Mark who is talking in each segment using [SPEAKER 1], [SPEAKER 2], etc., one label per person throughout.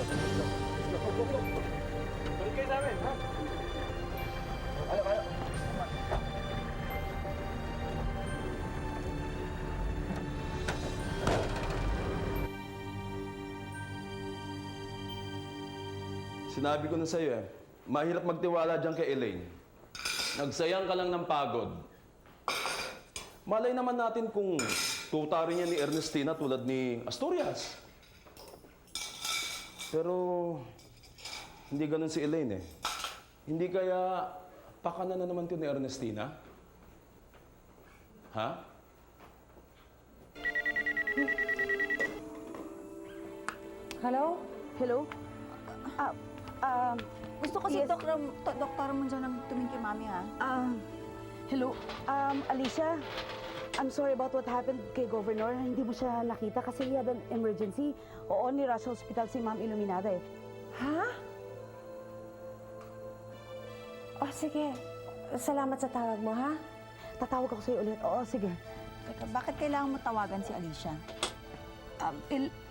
[SPEAKER 1] Go, go, go. Tulog kayo sa amin, ha? Kaya.
[SPEAKER 2] Sinabi ko na sa'yo mahirap magtiwala dyan kay Elaine. Nagsayang ka lang ng pagod. Malay naman natin kung tuta rin niya ni Ernestina tulad ni Asturias. Pero hindi ganun si Elaine Hindi kaya pakanan na naman ito ni Ernestina? Ha?
[SPEAKER 3] Hello?
[SPEAKER 4] Hello?
[SPEAKER 3] Gusto kasi
[SPEAKER 4] Yes.
[SPEAKER 3] Doktor Monson ang tumingin kay Mami, ha?
[SPEAKER 4] Hello? Alicia, I'm sorry about what happened kay Governor. Hindi mo siya nakita kasi he had an emergency. Oo, ni-rush hospital si Ma'am Iluminada
[SPEAKER 3] Ha? Oh, sige. Salamat sa tawag mo, ha?
[SPEAKER 4] Tatawag ako sa'yo ulit. Oo, sige.
[SPEAKER 3] Teka, bakit kailangan mo tawagan si Alicia?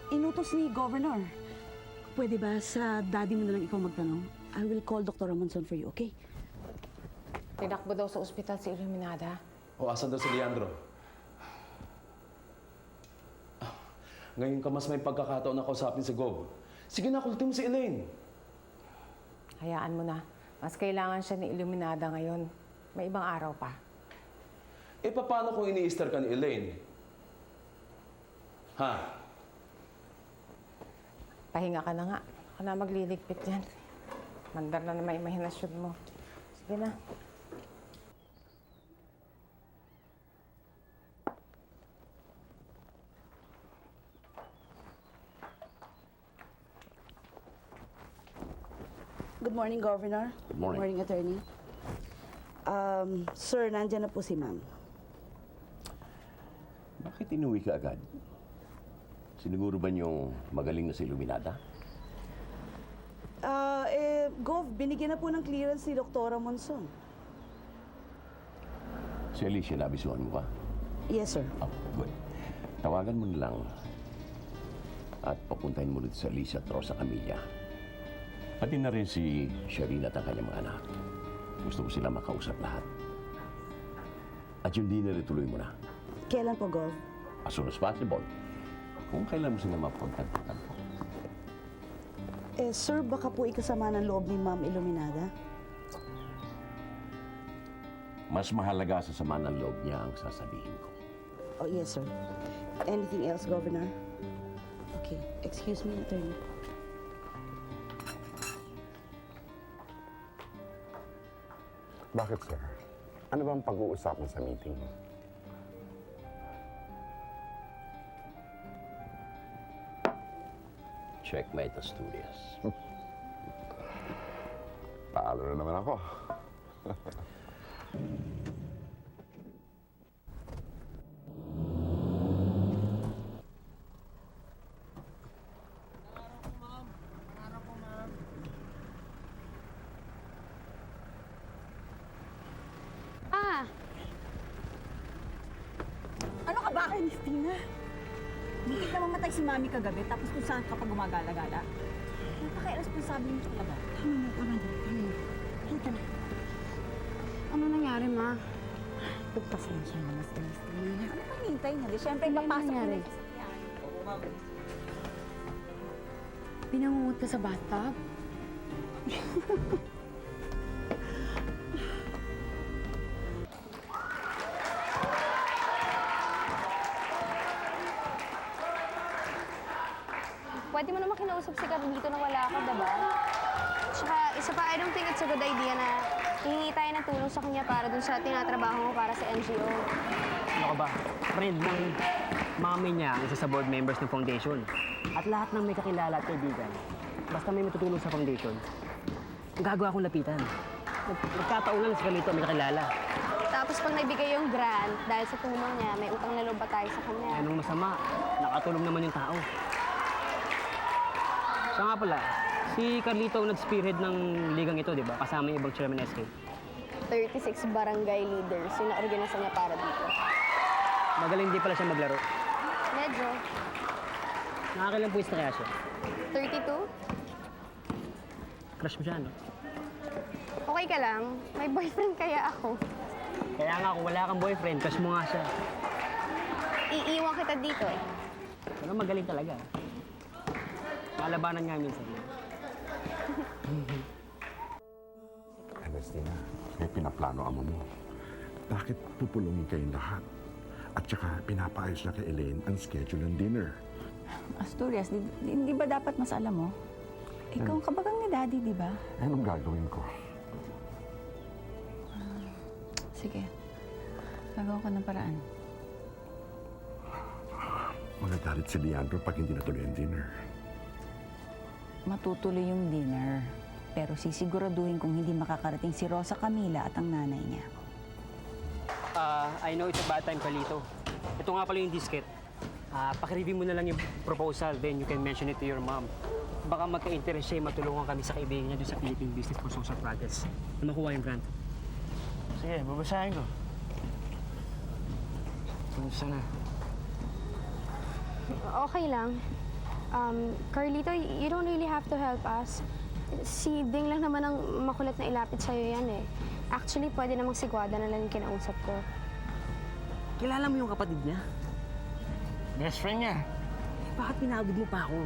[SPEAKER 4] Inutos ni Governor. Pwede ba sa daddy mo na lang ikaw magtanong? I will call Dr. Ramonson for you, okay?
[SPEAKER 5] Tinakbo daw sa ospital si Iluminada.
[SPEAKER 2] O asan daw si Leandro? Ngayon ka mas may pagkakataon na kausapin si Gov. Sige na, kultin mo si Elaine.
[SPEAKER 5] Hayaan mo na. Mas kailangan siya ni Iluminada ngayon. May ibang araw pa.
[SPEAKER 2] Paano kung ini-easter ka ni Elaine? Ha?
[SPEAKER 5] Pahinga ka na nga. Ako na magliligpit yan. Mandar na naman imahinasyon mo. Sige na.
[SPEAKER 4] Good morning, Governor.
[SPEAKER 6] Good morning.
[SPEAKER 4] Good morning, Attorney. Sir, nandyan na po si Ma'am.
[SPEAKER 6] Bakit inuwi ka agad? Siniguro ba niyong magaling na si Iluminada?
[SPEAKER 4] Gov, binigyan na po ng clearance ni Dr. Ramonson.
[SPEAKER 6] Si Alicia, nabisuhan mo ba?
[SPEAKER 4] Yes, sir.
[SPEAKER 6] Oh, good. Tawagan mo na lang at papuntahin mo dito si Alicia at Rosa Camilla. Pati na rin si Sharina at ang kanyang mga anak. Gusto ko sila makausap lahat. At yung dinner, ituloy mo na.
[SPEAKER 4] Kailan po, Gov?
[SPEAKER 6] As soon as possible. Kung kailan mo sila mapagtagpuan po.
[SPEAKER 4] Sir, baka po ikasama ng loob ni Ma'am Iluminada?
[SPEAKER 6] Mas mahalaga sa sama ng loob niya ang sasabihin ko.
[SPEAKER 4] Oh, yes, sir. Anything else, Governor? Okay. Excuse me, Attorney.
[SPEAKER 7] Bakit, sir? Ano ba ang pag-uusapan sa meeting?
[SPEAKER 6] Checkmate Asturias.
[SPEAKER 7] Paalo na naman ako.
[SPEAKER 3] Ano ka ba, Ernestina? Muntik na mamatay si Mami kagabi, tapos kung saan ka pa gumagala-gala. Napaka-irresponsible mo talaga.
[SPEAKER 5] Ano nangyari, Ma?
[SPEAKER 3] Pagpasensya na, Mas Ernestina. Ano pa hinihintay niya? Di syempre, papasok mo na.
[SPEAKER 5] Pinangungot ka sa bathtub?
[SPEAKER 8] Pwede mo naman kinausap si Carlito na wala ako, diba? Tsaka, isa pa, I don't think it's a good idea na hihingi tayo ng tulong sa kanya para dun sa tinatrabaho mo para sa NGO.
[SPEAKER 9] Ano ka ba? Friend ng mami niya ang isa sa board members ng foundation. At lahat ng may kakilala at kaibigan, basta may matutulong sa foundation, gagawa akong lapitan. Nagkataon lang si Carlito may kakilala.
[SPEAKER 8] Tapos pag nagbigay yung grant, dahil sa tulong niya, may utang na loob pa tayo sa kanya.
[SPEAKER 9] Anong masama? Nakatulong naman yung tao. Siya nga pala, si Carlito ang nag-spearhead ng ligang ito, di ba? Kasama yung ibang chairman SK.
[SPEAKER 8] 36 barangay leaders yung na-organisa niya para dito.
[SPEAKER 9] Magaling din pala siya maglaro.
[SPEAKER 8] Medyo.
[SPEAKER 9] Nakakailang puwis na kaya siya?
[SPEAKER 8] 32?
[SPEAKER 9] Crush mo siya, no?
[SPEAKER 8] Okay ka lang? May boyfriend kaya ako.
[SPEAKER 9] Kaya nga, kung wala kang boyfriend, crush mo nga siya.
[SPEAKER 8] Iiwan kita dito eh.
[SPEAKER 9] Pero magaling talaga. Kalabanan nga minsan.
[SPEAKER 7] Ernestina, may pinaplano amo mo. Bakit pupulungin kayong lahat? At saka pinapaayos na kay Elaine ang schedule ng dinner.
[SPEAKER 3] Asturias, di ba dapat mas alam mo? Ikaw ang kabagang ni Daddy, di ba?
[SPEAKER 7] Anong gagawin ko?
[SPEAKER 3] Sige. Gagawa ko ng paraan.
[SPEAKER 7] Magagalit si Leandro pag hindi natuloy ang dinner.
[SPEAKER 3] Matutuloy yung dinner. Pero sisiguraduhin kung hindi makakarating si Rosa Camila at ang nanay niya.
[SPEAKER 9] I know it's a bad time, Carlito. Ito nga pala yung disket. Pakireview mo na lang yung proposal, then you can mention it to your mom. Baka magka-interest siya, matulungan kami sa kaibigan niya doon sa Philippine Business for Social Progress. Na makuha yung grant.
[SPEAKER 1] Sige, babasahin ko.
[SPEAKER 9] Kumusta na?
[SPEAKER 8] Okay lang. Carlito, you don't really have to help us. Si Ding lang naman ang makulit na ilapit sa'yo yan eh. Actually, pwede namang si Guada na lang yung kinausap ko.
[SPEAKER 9] Kilala mo yung kapatid niya?
[SPEAKER 1] Best friend niya.
[SPEAKER 9] Bakit pinagod mo pa ako?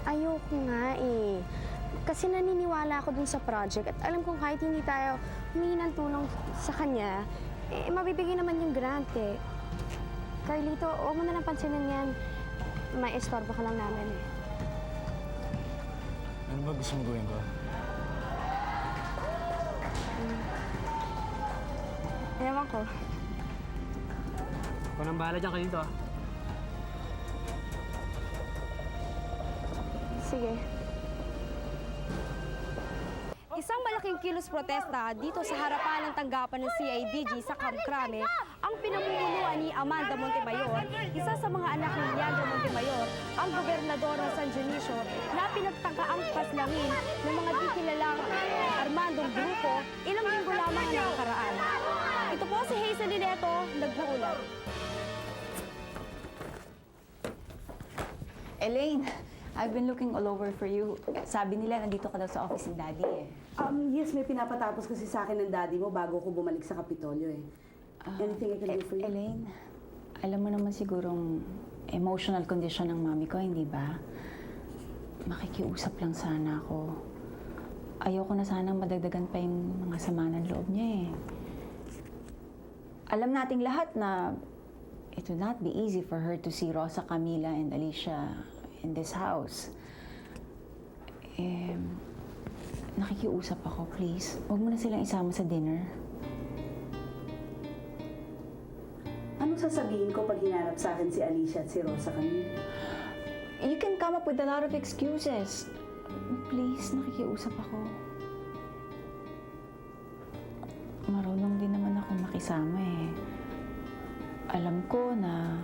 [SPEAKER 8] Ayoko nga eh. Kasi naniniwala ako dun sa project at alam kong kahit hindi tayo humingi ng tulong sa kanya, eh, mabibigay naman yung grant eh. Carlito, huwag mo na lang pansinin yan. May estorbo ka lang namin eh.
[SPEAKER 1] Ano ba gusto mo gawin ko?
[SPEAKER 8] Ewan ko.
[SPEAKER 9] Ikaw nang bahala dyan, Carlito.
[SPEAKER 8] Sige.
[SPEAKER 10] Isang malaking kilos protesta dito sa harapan ng tanggapan ng CIDG sa Camp Crame ang pinamumunuan ni Amanda Montemayor, isa sa mga anak ni Leandro Montemayor, ang gobernador ng San Dionisio na pinagtangkaang paslangin ng mga di kilalang Armandong grupo ilang linggo lamang ang nakakaraan. Ito po si Hazel Lineto, nag-uulat.
[SPEAKER 3] Elaine, I've been looking all over for you. Sabi nila, nandito ka daw sa office ni Daddy eh.
[SPEAKER 4] Yes, may pinapatapos kasi sa akin ng daddy mo bago ko bumalik sa Kapitolyo eh. Anything I can do for you?
[SPEAKER 3] Elaine, alam mo naman sigurong emotional condition ng mami ko, hindi ba? Makikiusap lang sana ako. Ayoko na sanang madagdagan pa yung mga sama ng loob niya eh. Alam nating lahat na it would not be easy for her to see Rosa Camila and Alicia in this house. Nakikiusap ako, please. Huwag mo na silang isama sa dinner.
[SPEAKER 4] Anong sasabihin ko pag hinarap sa akin si Alicia at si Rosa Camila?
[SPEAKER 3] You can come up with a lot of excuses. Please, nakikiusap ako. Marunong din naman ako makisama eh. Alam ko na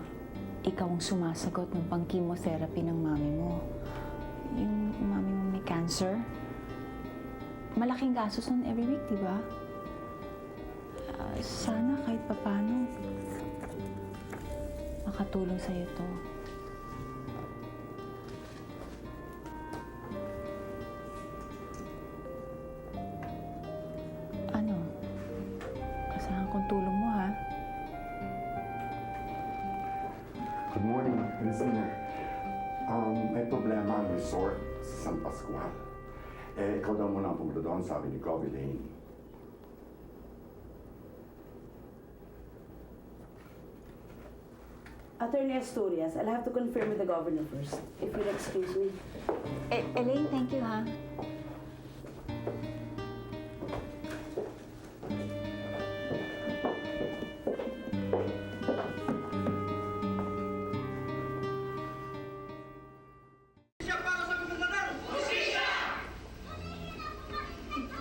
[SPEAKER 3] ikaw ang sumasagot ng pang-chemotherapy ng mami mo. Yung mami mo may cancer. Malaking gastos nun every week, di ba? Sana kahit papano makatulong sa'yo to. Ano? Kasahan kong tulong mo, ha?
[SPEAKER 7] Good morning, Ernestina. May problema ang resort sa San Pascual. Ikaw daw muna ang pumunta doon, sabi ni Gov. Elaine.
[SPEAKER 4] Attorney Asturias, I'll have to confirm with the governor first. If you'll excuse me.
[SPEAKER 3] Elaine, thank you, ha?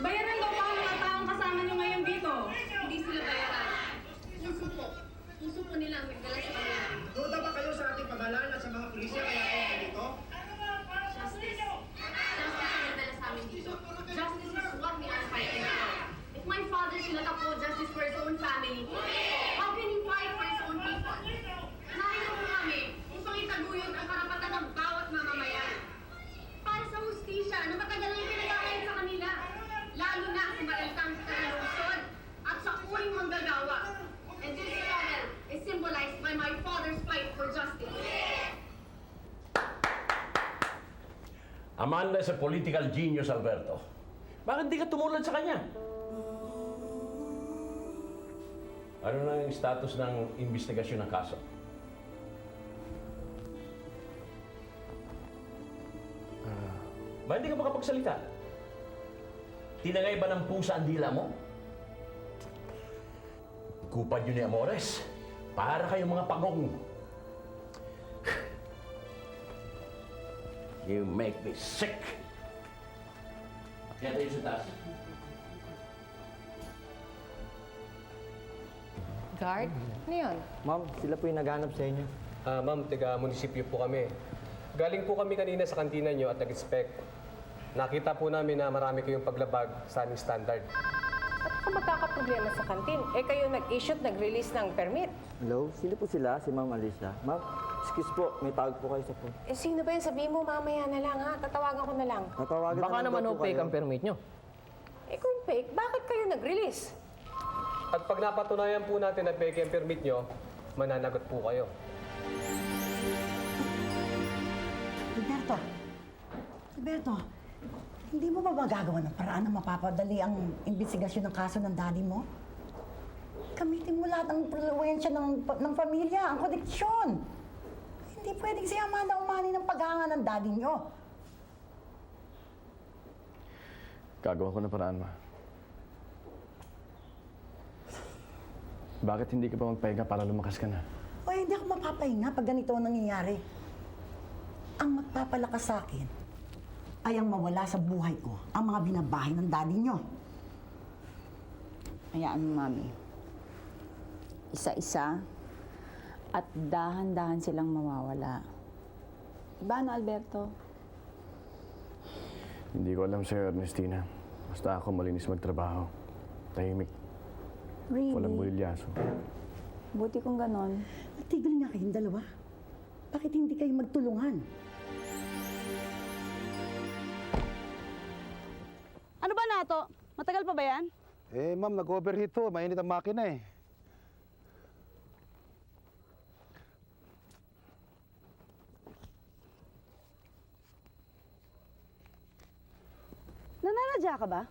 [SPEAKER 10] Bayaran daw pa ang mga taong kasama nyo ngayon dito. Hindi sila bayaran. Puso po nila ang nagdala sa kanila.
[SPEAKER 1] Duda ba kayo sa ating pamahalaan at sa mga pulisya kaya kayo dito?
[SPEAKER 10] Justice. Justice ang nagdala sa amin dito. Justice is
[SPEAKER 6] Amanda is a political genius, Alberto. Bakit di ka tumulad sa kanya? Ano na yung status ng investigasyon ng kaso? Ba hindi ka makapagsalita? Tinangay ba ng pusa ang dila mo? Kupad yun ni Amores. Para kayong mga pagong. You make me sick. Kaya tayo sa taas.
[SPEAKER 5] Guard? Ano yun?
[SPEAKER 11] Ma'am, sila po yung naghanap sa inyo.
[SPEAKER 12] Ma'am, taga-munisipyo po kami. Galing po kami kanina sa kantina nyo at nag-inspect. Nakita po namin na marami kayong paglabag sa aming standard.
[SPEAKER 5] Ba't ka magkakaproblema sa kantin? Eh kayo nag-issue at nag-release ng permit.
[SPEAKER 11] Hello? Sino po sila? Si Ma'am Alicia. Ma'am, excuse po, may tawag po kayo sa phone.
[SPEAKER 5] Eh sino ba yan? Sabihin mo mamaya na lang ha. Tatawagan ko na lang.
[SPEAKER 11] Tatawagan
[SPEAKER 9] Baka
[SPEAKER 11] na lang
[SPEAKER 9] naman
[SPEAKER 11] daw po
[SPEAKER 9] fake
[SPEAKER 11] kayo.
[SPEAKER 9] ang permit nyo.
[SPEAKER 5] Eh kung fake, bakit kayo nag-release?
[SPEAKER 12] At pag napatunayan po natin na peke ang permit nyo, mananagot po kayo.
[SPEAKER 4] Alberto, hindi mo ba magagawa ng paraan na mapapadali ang investigasyon ng kaso ng daddy mo? Gamitin mo lahat ng influensya ng pamilya, ang koneksyon. Hindi pwedeng si Amanda umani ng paghanga ng daddy nyo.
[SPEAKER 1] Gagawa ko ng paraan, ma. Bakit hindi ka pa magpahinga para lumakas ka na?
[SPEAKER 4] O hindi ako mapapahinga pag ganito ang nangyayari. Ang magpapalakas sa akin ay ang mawala sa buhay ko ang mga binabahay ng daddy nyo.
[SPEAKER 3] Hayaan mo, Mami. Isa-isa at dahan-dahan silang mawawala. Diba, no, Alberto?
[SPEAKER 1] Hindi ko alam sa'yo, Ernestina. Basta ako malinis magtrabaho. Tahimik.
[SPEAKER 3] Really?
[SPEAKER 1] Walang bulilyaso.
[SPEAKER 3] Buti kung ganon.
[SPEAKER 4] Tigil nga kayong dalawa. Bakit hindi kayo magtulungan?
[SPEAKER 10] Ano ba nato? Matagal pa ba yan?
[SPEAKER 13] Eh, ma'am, nag-overheat to. Mainit ang makina eh.
[SPEAKER 10] Nananadya ka ba?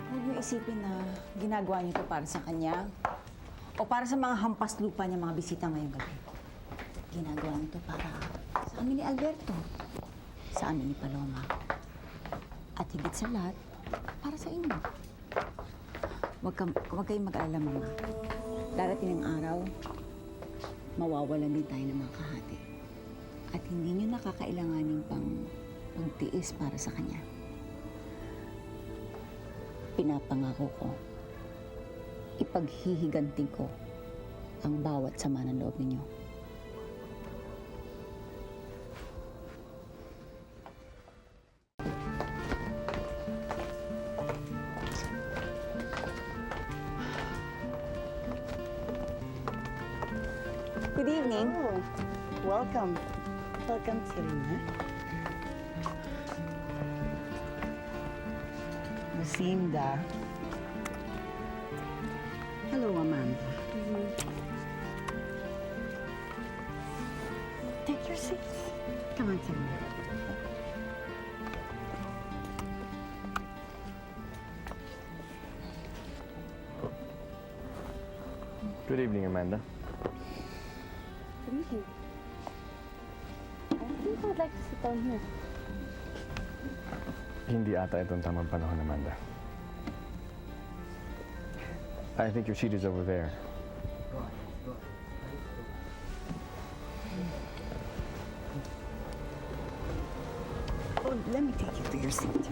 [SPEAKER 3] Huwag niyo isipin na ginagawa niyo ito para sa kanya o para sa mga hampas lupa niya mga bisita ngayong gabi. Ginagawa niyo ito para sa amin ni Alberto, sa amin ni Paloma, at higit sa lahat, para sa inyo. Huwag kayong mag-alala, Mama. Darating ang araw, mawawalan din tayo ng mga kahati. At hindi niyo nakakailanganin pang magtiis para sa kanya. Pinapangako ko, ipaghihiganti ko ang bawat sama ng loob ninyo. Good evening.
[SPEAKER 4] Oh, welcome. Welcome, Serena. Lucinda. Hello, Amanda. Take your seat. Come on, Serena.
[SPEAKER 1] Good evening, Amanda.
[SPEAKER 10] Good evening. I think I'd like to sit down here.
[SPEAKER 1] Hindi ata itong tamang panahon, Amanda. I think your seat is over there.
[SPEAKER 4] Oh, let me take you to your seat.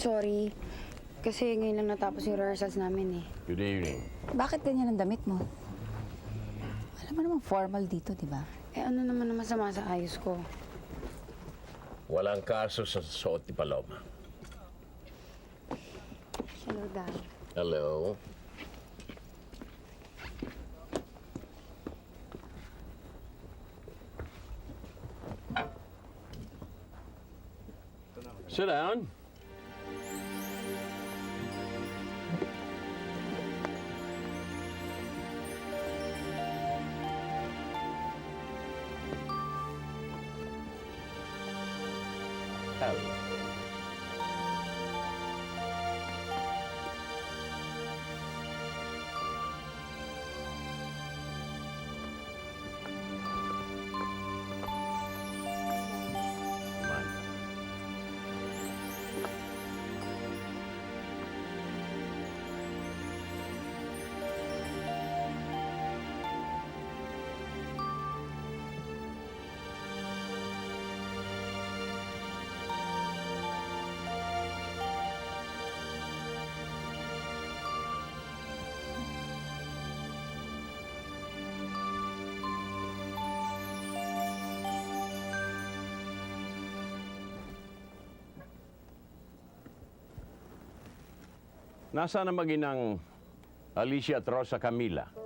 [SPEAKER 3] Sorry. Kasi ngayon lang natapos yung rehearsals namin eh.
[SPEAKER 6] Good evening.
[SPEAKER 3] Bakit ganyan ang damit mo? Alam mo namang formal dito, di ba? Eh ano naman ang masama sa ayos ko?
[SPEAKER 6] Walang kaso sa suot ni Paloma.
[SPEAKER 3] Hello, Dad.
[SPEAKER 6] Hello. Sit down. Hello. Nasaan ang mag-inang Alicia at Rosa Camila?